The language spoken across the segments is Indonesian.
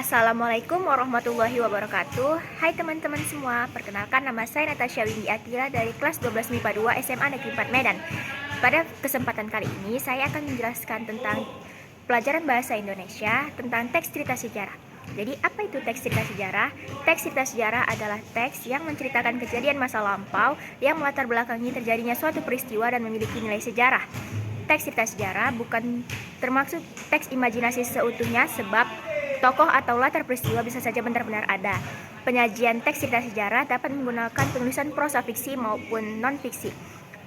Assalamualaikum warahmatullahi wabarakatuh. Hai teman-teman semua, perkenalkan nama saya Natasha Windy Akila dari kelas 12 MIPA 2 SMA Negeri 4 Medan. Pada kesempatan kali ini saya akan menjelaskan tentang pelajaran bahasa Indonesia tentang teks cerita sejarah. Jadi apa itu teks cerita sejarah? Teks cerita sejarah adalah teks yang menceritakan kejadian masa lampau yang melatar belakangi terjadinya suatu peristiwa dan memiliki nilai sejarah. Teks cerita sejarah bukan termaksud teks imajinasi seutuhnya, sebab tokoh atau latar peristiwa bisa saja benar-benar ada. Penyajian teks cerita sejarah dapat menggunakan penulisan prosa fiksi maupun non-fiksi.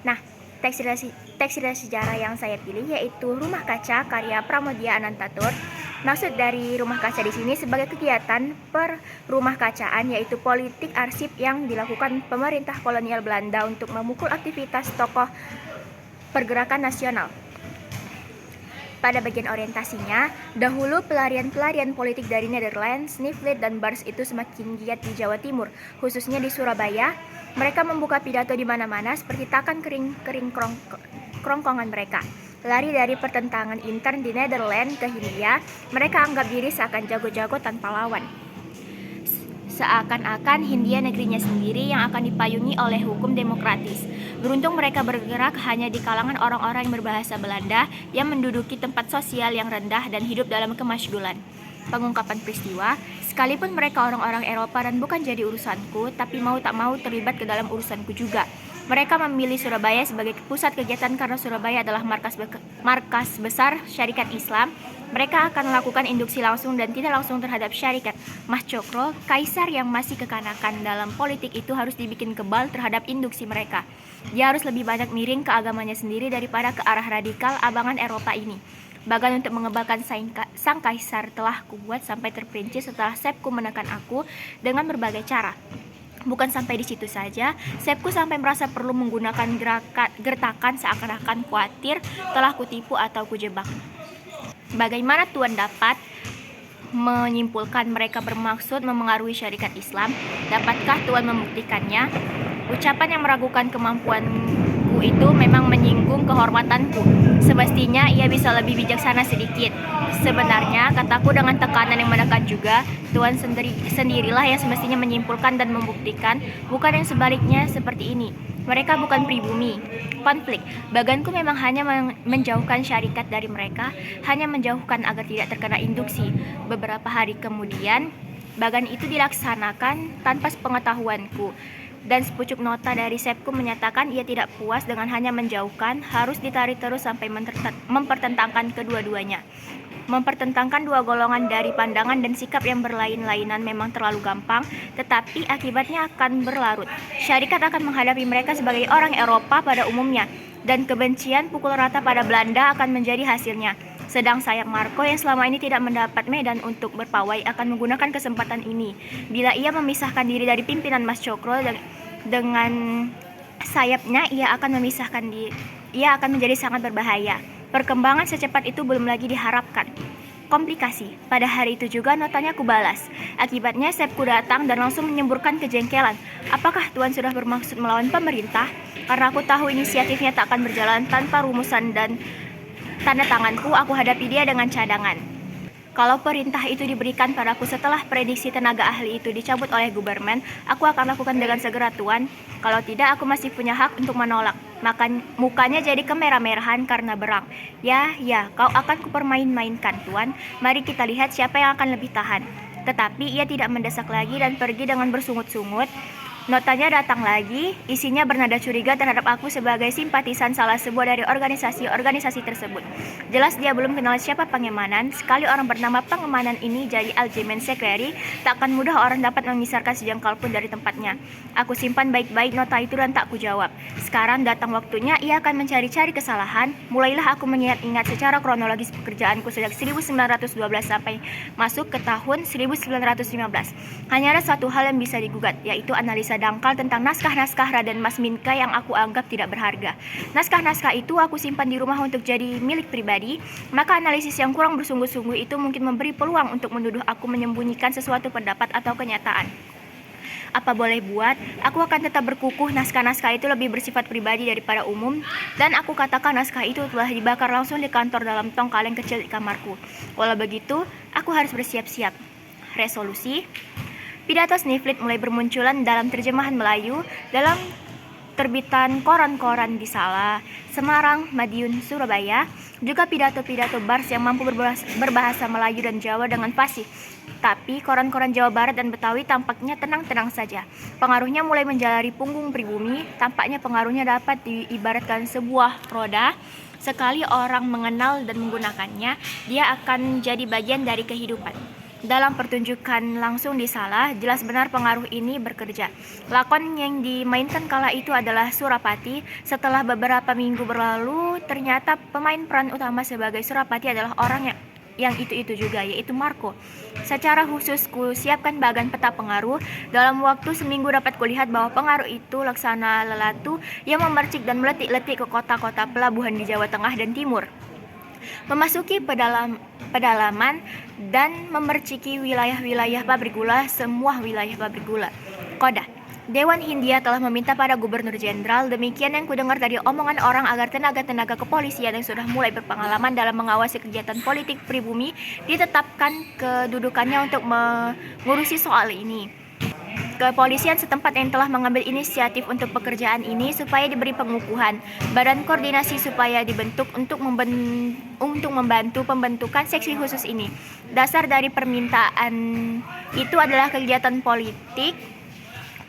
Nah, teks cerita sejarah yang saya pilih yaitu Rumah Kaca karya Pramoedya Anantatur. Maksud dari Rumah Kaca di sini sebagai kegiatan perumah kacaan, yaitu politik arsip yang dilakukan pemerintah kolonial Belanda untuk memukul aktivitas tokoh pergerakan nasional. Pada bagian orientasinya, dahulu pelarian-pelarian politik dari Netherlands, Nivliet, dan Bars itu semakin giat di Jawa Timur, khususnya di Surabaya. Mereka membuka pidato di mana-mana seperti takkan kering kerongkongan mereka. Lari dari pertentangan intern di Netherlands ke Hindia, mereka anggap diri seakan jago-jago tanpa lawan. Seakan-akan Hindia negerinya sendiri yang akan dipayungi oleh hukum demokratis. Beruntung mereka bergerak hanya di kalangan orang-orang yang berbahasa Belanda yang menduduki tempat sosial yang rendah dan hidup dalam kemasyhulan. Pengungkapan peristiwa, sekalipun mereka orang-orang Eropa dan bukan jadi urusanku, tapi mau tak mau terlibat ke dalam urusanku juga. Mereka memilih Surabaya sebagai pusat kegiatan karena Surabaya adalah markas besar syarikat Islam. Mereka akan melakukan induksi langsung dan tidak langsung terhadap syarikat. Mas Cokro, kaisar yang masih kekanakan dalam politik itu harus dibikin kebal terhadap induksi mereka. Dia harus lebih banyak miring ke agamanya sendiri daripada ke arah radikal abangan Eropa ini. Bagan untuk mengebalkan sang kaisar telah kubuat sampai terperinci setelah Sepku menekan aku dengan berbagai cara. Bukan sampai di situ saja, Sepku sampai merasa perlu menggunakan gertakan seakan-akan khawatir telah kutipu atau kujebak. Bagaimana Tuan dapat menyimpulkan mereka bermaksud memengaruhi syarikat Islam? Dapatkah Tuan membuktikannya? Ucapan yang meragukan kemampuanku itu memang menyinggung kehormatanku. Semestinya ia bisa lebih bijaksana sedikit. Sebenarnya, kataku dengan tekanan yang menekan juga, Tuan sendirilah yang semestinya menyimpulkan dan membuktikan, bukan yang sebaliknya seperti ini. Mereka bukan pribumi. Konflik. Baganku memang hanya menjauhkan syarikat dari mereka, hanya menjauhkan agar tidak terkena induksi. Beberapa hari kemudian, bagan itu dilaksanakan tanpa sepengetahuanku. Dan sepucuk nota dari Sepku menyatakan ia tidak puas dengan hanya menjauhkan, harus ditarik terus sampai mempertentangkan kedua-duanya. Mempertentangkan dua golongan dari pandangan dan sikap yang berlain-lainan memang terlalu gampang, tetapi akibatnya akan berlarut. Syarikat akan menghadapi mereka sebagai orang Eropa pada umumnya, dan kebencian pukul rata pada Belanda akan menjadi hasilnya. Sedang Sayang Marco yang selama ini tidak mendapat medan untuk berpawai akan menggunakan kesempatan ini. Bila ia memisahkan diri dari pimpinan Mas Cokro dengan sayapnya, ia akan menjadi sangat berbahaya. Perkembangan secepat itu belum lagi diharapkan. Komplikasi. Pada hari itu juga notanya kubalas. Akibatnya Sepku datang dan langsung menyemburkan kejengkelan. Apakah Tuan sudah bermaksud melawan pemerintah? Karena aku tahu inisiatifnya tak akan berjalan tanpa rumusan dan tanda tanganku, aku hadapi dia dengan cadangan. Kalau perintah itu diberikan padaku setelah prediksi tenaga ahli itu dicabut oleh Gubermen, aku akan lakukan dengan segera, Tuan. Kalau tidak, aku masih punya hak untuk menolak. Mukanya jadi kemerah-merahan karena berang. Ya, kau akan kupermain-mainkan, Tuan. Mari kita lihat siapa yang akan lebih tahan. Tetapi ia tidak mendesak lagi dan pergi dengan bersungut-sungut. Notanya datang lagi, isinya bernada curiga terhadap aku sebagai simpatisan salah sebuah dari organisasi tersebut. Jelas dia belum kenal siapa Pangemanan. Sekali orang bernama Pangemanan ini jadi Algemen Sekleri, tak akan mudah orang dapat mengisarkan sejengkal pun dari tempatnya. Aku simpan baik-baik nota itu dan tak kujawab. Sekarang datang waktunya ia akan mencari-cari kesalahan. Mulailah aku mengingat-ingat secara kronologis pekerjaanku sejak 1912 sampai masuk ke tahun 1915. Hanya ada satu hal yang bisa digugat, yaitu analisa dangkal tentang naskah-naskah Raden Mas Minka yang aku anggap tidak berharga. Naskah-naskah itu aku simpan di rumah untuk jadi milik pribadi, maka analisis yang kurang bersungguh-sungguh itu mungkin memberi peluang untuk menuduh aku menyembunyikan sesuatu pendapat atau kenyataan. Apa boleh buat, aku akan tetap berkukuh naskah-naskah itu lebih bersifat pribadi daripada umum, dan aku katakan naskah itu telah dibakar langsung di kantor dalam tong kaleng kecil di kamarku. Walau begitu, aku harus bersiap-siap. resolusi. Pidato Sniflit mulai bermunculan dalam terjemahan Melayu dalam terbitan koran-koran di Salak, Semarang, Madiun, Surabaya, juga pidato-pidato bars yang mampu berbahasa Melayu dan Jawa dengan fasih. Tapi koran-koran Jawa Barat dan Betawi tampaknya tenang-tenang saja. Pengaruhnya mulai menjalari punggung pribumi, tampaknya pengaruhnya dapat diibaratkan sebuah roda. Sekali orang mengenal dan menggunakannya, dia akan jadi bagian dari kehidupan. Dalam pertunjukan langsung di Salak, jelas benar pengaruh ini bekerja. Lakon yang dimainkan kala itu adalah Surapati. Setelah beberapa minggu berlalu, ternyata pemain peran utama sebagai Surapati adalah orang yang itu juga, yaitu Marco. Secara khusus siapkan bagan peta pengaruh. Dalam waktu seminggu dapat kulihat bahwa pengaruh itu laksana lelatu yang memercik dan meletik-letik ke kota-kota pelabuhan di Jawa Tengah dan Timur, memasuki pedalaman dan memerciki wilayah-wilayah pabrik gula, semua wilayah pabrik gula. Koda, Dewan Hindia telah meminta pada Gubernur Jenderal, demikian yang kudengar dari omongan orang, agar tenaga-tenaga kepolisian yang sudah mulai berpengalaman dalam mengawasi kegiatan politik pribumi ditetapkan kedudukannya untuk mengurusi soal ini. Kepolisian setempat yang telah mengambil inisiatif untuk pekerjaan ini supaya diberi pengukuhan. Badan koordinasi supaya dibentuk untuk membantu pembentukan seksi khusus ini. Dasar dari permintaan itu adalah kegiatan politik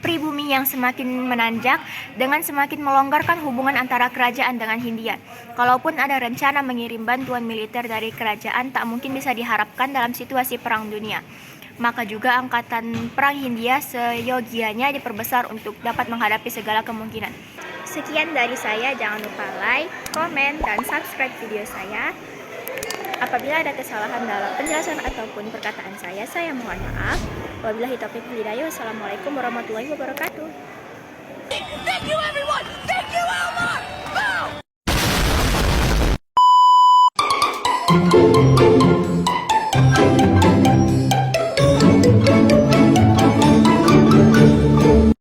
pribumi yang semakin menanjak dengan semakin melonggarkan hubungan antara kerajaan dengan Hindia. Kalaupun ada rencana mengirim bantuan militer dari kerajaan, tak mungkin bisa diharapkan dalam situasi perang dunia. Maka juga angkatan perang Hindia seyogianya diperbesar untuk dapat menghadapi segala kemungkinan. Sekian dari saya, jangan lupa like, komen, dan subscribe video saya. Apabila ada kesalahan dalam penjelasan ataupun perkataan saya mohon maaf. Wabillahi taufiq wal hidayah. Wassalamualaikum warahmatullahi wabarakatuh. Thank you everyone. Thank you Elmar.